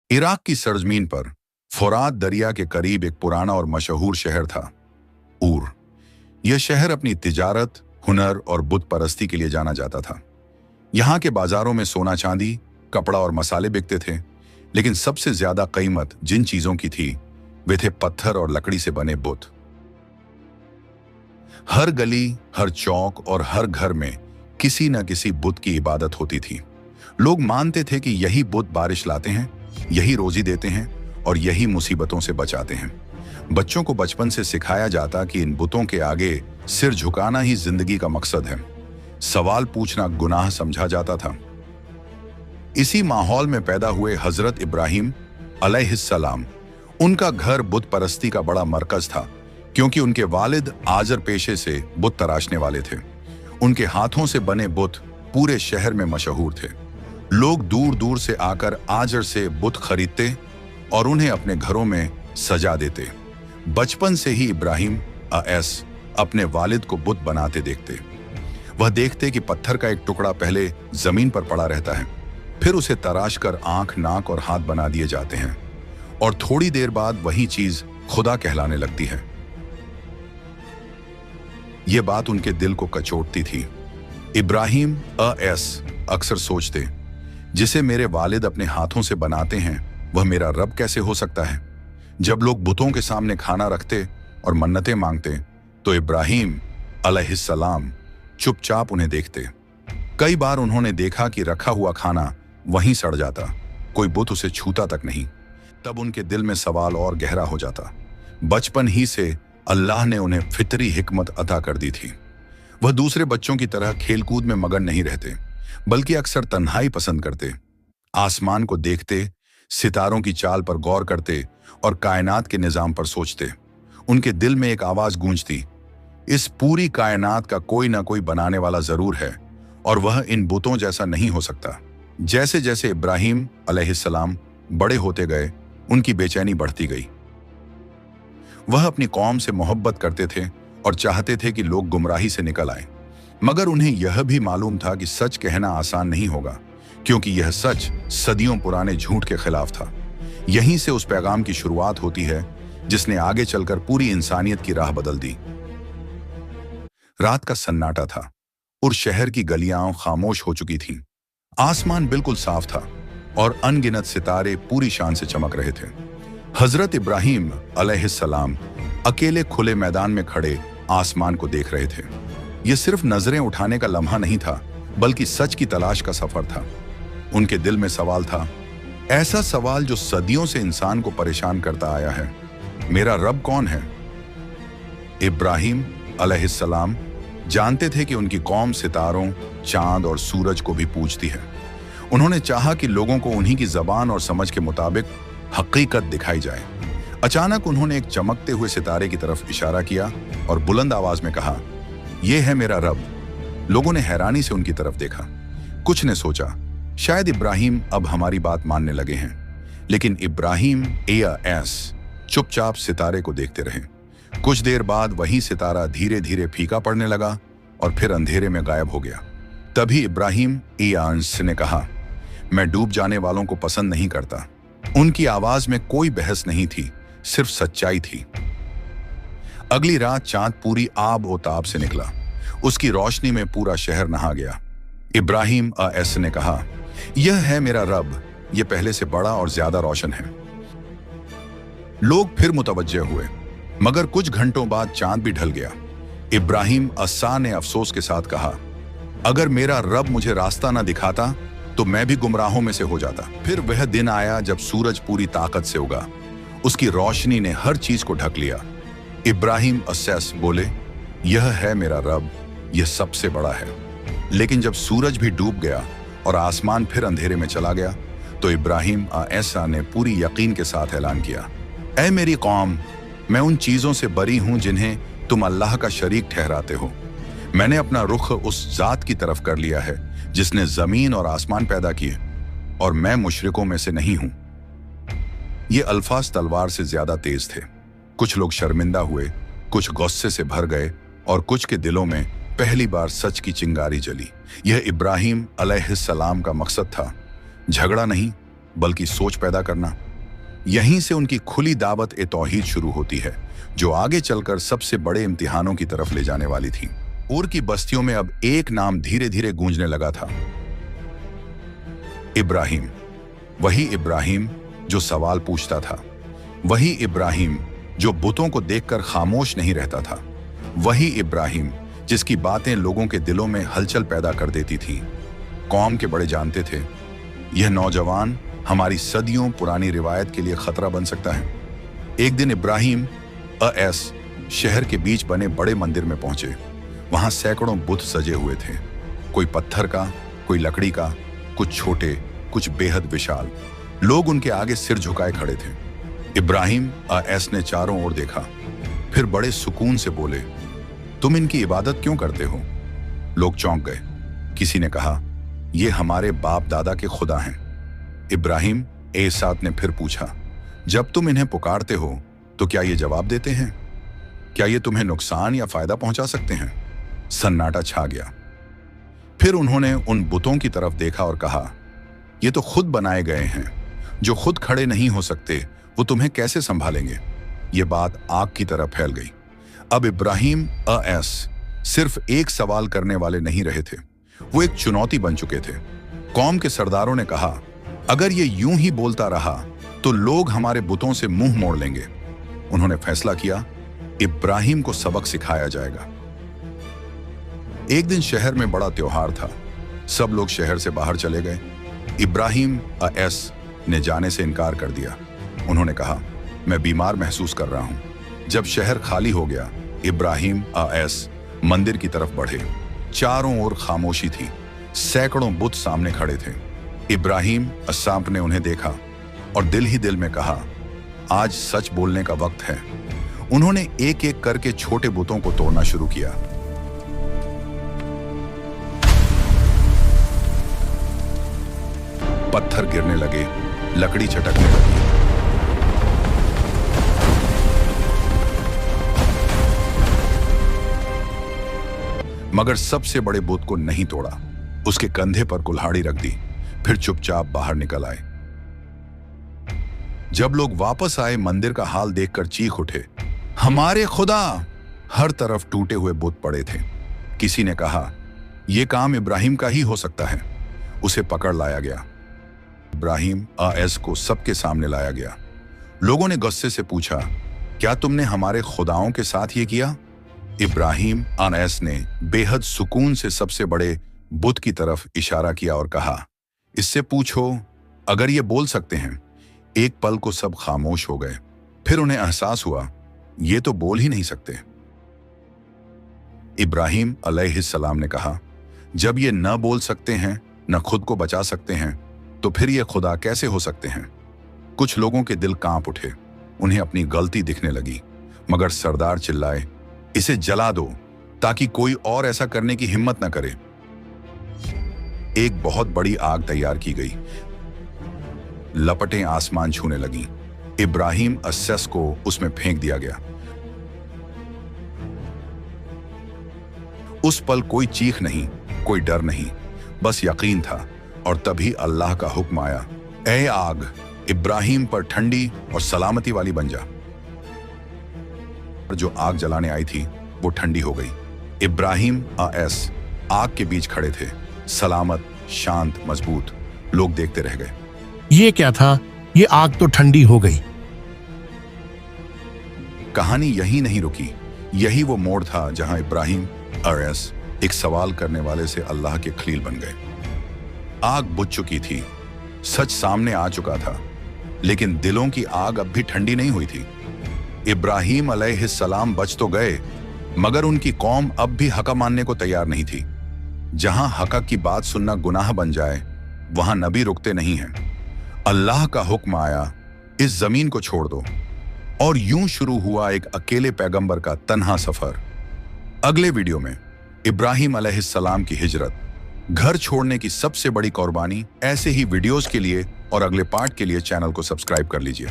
Iraq की सरजमीन पर फुरात दरिया के करीब एक पुराना और मशहूर शहर था, ऊर। यह शहर अपनी तिजारत, हुनर और बुत परस्ती के लिए जाना जाता था। यहाँ के बाजारों में सोना चांदी, कपड़ा और मसाले बिकते थे, लेकिन सबसे ज्यादा कीमत जिन चीजों की थी वे थे पत्थर और लकड़ी से बने बुत। हर गली, हर चौक और हर घर में किसी न किसी बुत की इबादत होती थी। लोग मानते थे कि यही बुत बारिश लाते हैं, यही रोजी देते हैं और यही मुसीबतों से बचाते हैं। बच्चों को बचपन से सिखाया जाता कि इन बुतों के आगे सिर झुकाना ही जिंदगी का मकसद है। सवाल पूछना गुनाह समझा जाता था। इसी माहौल में पैदा हुए हजरत इब्राहिम अलैहिस्सलाम। उनका घर बुत परस्ती का बड़ा मरकज था, क्योंकि उनके वालिद आजर पेशे से बुत तराशने वाले थे। उनके हाथों से बने बुत पूरे शहर में मशहूर थे। लोग दूर दूर से आकर आजर से बुत खरीदते और उन्हें अपने घरों में सजा देते। बचपन से ही इब्राहिम अपने वालिद को बुत बनाते देखते। वह देखते कि पत्थर का एक टुकड़ा पहले जमीन पर पड़ा रहता है, फिर उसे तराश कर आंख, नाक और हाथ बना दिए जाते हैं और थोड़ी देर बाद वही चीज खुदा कहलाने लगती है। यह बात उनके दिल को कचोटती थी। इब्राहिम अक्सर सोचते, जिसे मेरे वालिद अपने हाथों से बनाते हैं वह मेरा रब कैसे हो सकता है। जब लोग बुतों के सामने खाना रखते और मन्नतें मांगते तो इब्राहिम अलैहिस्सलाम चुपचाप उन्हें देखते। कई बार उन्होंने देखा कि रखा हुआ खाना वहीं सड़ जाता, कोई बुत उसे छूता तक नहीं। तब उनके दिल में सवाल और गहरा हो जाता। बचपन ही से अल्लाह ने उन्हें फितरी हिकमत अता कर दी थी। वह दूसरे बच्चों की तरह खेलकूद में मगन नहीं रहते, बल्कि अक्सर तन्हाई पसंद करते। आसमान को देखते, सितारों की चाल पर गौर करते और कायनात के निजाम पर सोचते। उनके दिल में एक आवाज गूंजती, इस पूरी कायनात का कोई ना कोई बनाने वाला जरूर है और वह इन बुतों जैसा नहीं हो सकता। जैसे जैसे इब्राहिम अलैहिस्सलाम बड़े होते गए, उनकी बेचैनी बढ़ती गई। वह अपनी कौम से मोहब्बत करते थे और चाहते थे कि लोग गुमराही से निकल आए, मगर उन्हें यह भी मालूम था कि सच कहना आसान नहीं होगा, क्योंकि यह सच सदियों पुराने झूठ के खिलाफ था। यहीं से उस पैगाम की शुरुआत होती है जिसने आगे चलकर पूरी इंसानियत की राह बदल दी। रात का सन्नाटा था और शहर की गलियां खामोश हो चुकी थीं। आसमान बिल्कुल साफ था और अनगिनत सितारे पूरी शान से चमक रहे थे। हजरत इब्राहिम अलैहिस्सलाम अकेले खुले मैदान में खड़े आसमान को देख रहे थे। यह सिर्फ नजरें उठाने का लम्हा नहीं था, बल्कि सच की तलाश का सफर था। उनके दिल में सवाल था, ऐसा सवाल जो सदियों से इंसान को परेशान करता आया है, मेरा रब कौन है? इब्राहिम अलैहिस्सलाम जानते थे कि उनकी कौम सितारों, चांद और सूरज को भी पूजती है। उन्होंने चाहा कि लोगों को उन्हीं की जबान और समझ के मुताबिक हकीकत दिखाई जाए। अचानक उन्होंने एक चमकते हुए सितारे की तरफ इशारा किया और बुलंद आवाज में कहा, यह है मेरा रब। लोगों ने हैरानी से उनकी तरफ देखा। कुछ ने सोचा, शायद इब्राहिम अब हमारी बात मानने लगे हैं, लेकिन इब्राहिम चुपचाप सितारे को देखते रहे। कुछ देर बाद वही सितारा धीरे धीरे फीका पड़ने लगा और फिर अंधेरे में गायब हो गया। तभी इब्राहिम ने कहा, मैं डूब जाने वालों को पसंद नहीं करता। उनकी आवाज में कोई बहस नहीं थी, सिर्फ सच्चाई थी। अगली रात चांद पूरी आब ओ ताब से निकला। उसकी रोशनी में पूरा शहर नहा गया। इब्राहिम ने कहा, यह है मेरा रब, यह पहले से बड़ा और ज्यादा रोशन है। लोग फिर मुतवज्जे हुए, मगर कुछ घंटों बाद चांद भी ढल गया। इब्राहिम ने अफसोस के साथ कहा, अगर मेरा रब मुझे रास्ता न दिखाता तो मैं भी गुमराहों में से हो जाता। फिर वह दिन आया जब सूरज पूरी ताकत से उगा। उसकी रोशनी ने हर चीज को ढक लिया। इब्राहिम बोले, यह है मेरा रब, यह सबसे बड़ा है। लेकिन जब सूरज भी डूब गया और आसमान फिर अंधेरे में चला गया, तो इब्राहिम ने पूरी यकीन के साथ ऐलान किया, ऐ मेरी कौम, मैं उन चीजों से बरी हूं जिन्हें तुम अल्लाह का शरीक ठहराते हो। मैंने अपना रुख उस जात की तरफ कर लिया है जिसने जमीन और आसमान पैदा किए, और मैं मुशरिकों में से नहीं हूं। ये अल्फाज तलवार से ज्यादा तेज थे। कुछ लोग शर्मिंदा हुए, कुछ गुस्से से भर गए और कुछ के दिलों में पहली बार सच की चिंगारी जली। यह इब्राहिम अलैहिस्सलाम का मकसद था, झगड़ा नहीं बल्कि सोच पैदा करना। यहीं से उनकी खुली दावत ए तौहीद शुरू होती है, जो आगे चलकर सबसे बड़े इम्तिहानों की तरफ ले जाने वाली थी। ऊर की बस्तियों में अब एक नाम धीरे धीरे गूंजने लगा था, इब्राहिम। वही इब्राहिम जो सवाल पूछता था, वही इब्राहिम जो बुतों को देखकर खामोश नहीं रहता था, वही इब्राहिम जिसकी बातें लोगों के दिलों में हलचल पैदा कर देती थी। कौम के बड़े जानते थे, यह नौजवान हमारी सदियों पुरानी रिवायत के लिए खतरा बन सकता है। एक दिन इब्राहिम शहर के बीच बने बड़े मंदिर में पहुंचे। वहां सैकड़ों बुत सजे हुए थे, कोई पत्थर का, कोई लकड़ी का, कुछ छोटे, कुछ बेहद विशाल। लोग उनके आगे सिर झुकाए खड़े थे। इब्राहिम ने चारों ओर देखा, फिर बड़े सुकून से बोले, तुम इनकी इबादत क्यों करते हो? लोग चौंक गए। किसी ने कहा, ये हमारे बाप दादा के खुदा हैं। इब्राहिम ने फिर पूछा, जब तुम इन्हें पुकारते हो तो क्या ये जवाब देते हैं? क्या ये तुम्हें नुकसान या फायदा पहुंचा सकते हैं? सन्नाटा छा गया। फिर उन्होंने उन बुतों की तरफ देखा और कहा, ये तो खुद बनाए गए हैं, जो खुद खड़े नहीं हो सकते, वो तुम्हें कैसे संभालेंगे? ये बात आग की तरह फैल गई। अब इब्राहिम सिर्फ एक सवाल करने वाले नहीं रहे थे, वो एक चुनौती बन चुके थे। कौम के सरदारों ने कहा, अगर ये यूं ही बोलता रहा तो लोग हमारे बुतों से मुंह मोड़ लेंगे। उन्होंने फैसला किया, इब्राहिम को सबक सिखाया जाएगा। एक दिन शहर में बड़ा त्योहार था। सब लोग शहर से बाहर चले गए। इब्राहिम ने जाने से इनकार कर दिया। उन्होंने कहा, मैं बीमार महसूस कर रहा हूं। जब शहर खाली हो गया, इब्राहिम मंदिर की तरफ बढ़े। चारों ओर खामोशी थी, सैकड़ों बुत सामने खड़े थे। इब्राहिम ने उन्हें देखा और दिल ही दिल में कहा, आज सच बोलने का वक्त है। उन्होंने एक एक करके छोटे बुतों को तोड़ना शुरू किया। पत्थर गिरने लगे, लकड़ी चटकने लगी। मगर सबसे बड़े बुत को नहीं तोड़ा। उसके कंधे पर कुल्हाड़ी रख दी, फिर चुपचाप बाहर निकल आए। जब लोग वापस आए, मंदिर का हाल देखकर चीख उठे, हमारे खुदा! हर तरफ टूटे हुए बुत पड़े थे। किसी ने कहा, यह काम इब्राहिम का ही हो सकता है। उसे पकड़ लाया गया। इब्राहिम को सबके सामने लाया गया। लोगों ने गुस्से से पूछा, क्या तुमने हमारे खुदाओं के साथ ये किया? इब्राहिम ने बेहद सुकून से सबसे बड़े बुत की तरफ इशारा किया और कहा, इससे पूछो अगर ये बोल सकते हैं। एक पल को सब खामोश हो गए। फिर उन्हें एहसास हुआ, ये तो बोल ही नहीं सकते। इब्राहिम अलैहिस्सलाम ने कहा, जब ये न बोल सकते हैं, न खुद को बचा सकते हैं, तो फिर ये खुदा कैसे हो सकते हैं? कुछ लोगों के दिल कांप उठे। उन्हें अपनी गलती दिखने लगी। मगर सरदार चिल्लाए, इसे जला दो ताकि कोई और ऐसा करने की हिम्मत न करे। एक बहुत बड़ी आग तैयार की गई। लपटें आसमान छूने लगीं। इब्राहिम को उसमें फेंक दिया गया। उस पल कोई चीख नहीं, कोई डर नहीं, बस यकीन था। और तभी अल्लाह का हुक्म आया, ऐ आग, इब्राहिम पर ठंडी और सलामती वाली बन जा। जो आग जलाने आई थी वो ठंडी हो गई। इब्राहिम आग के बीच खड़े थे, सलामत, शांत, मजबूत। लोग देखते रह गए। ये क्या था? ये आग तो ठंडी हो गई। कहानी यही नहीं रुकी। यही वो मोड़ था जहां इब्राहिम एक सवाल करने वाले से अल्लाह के खलील बन गए। आग बुझ चुकी थी, सच सामने आ चुका था, लेकिन दिलों की आग अब भी ठंडी नहीं हुई थी। इब्राहिम अलैहिस्सलाम बच तो गए, मगर उनकी कौम अब भी हक़ मानने को तैयार नहीं थी। जहां हक़ की बात सुनना गुनाह बन जाए, वहां नबी रुकते नहीं हैं। अल्लाह का हुक्म आया, इस जमीन को छोड़ दो। और यूं शुरू हुआ एक अकेले पैगंबर का तन्हा सफर। अगले वीडियो में इब्राहिम अलैहिस्सलाम की हिजरत, घर छोड़ने की सबसे बड़ी कुर्बानी। ऐसे ही वीडियोस के लिए और अगले पार्ट के लिए चैनल को सब्सक्राइब कर लीजिए।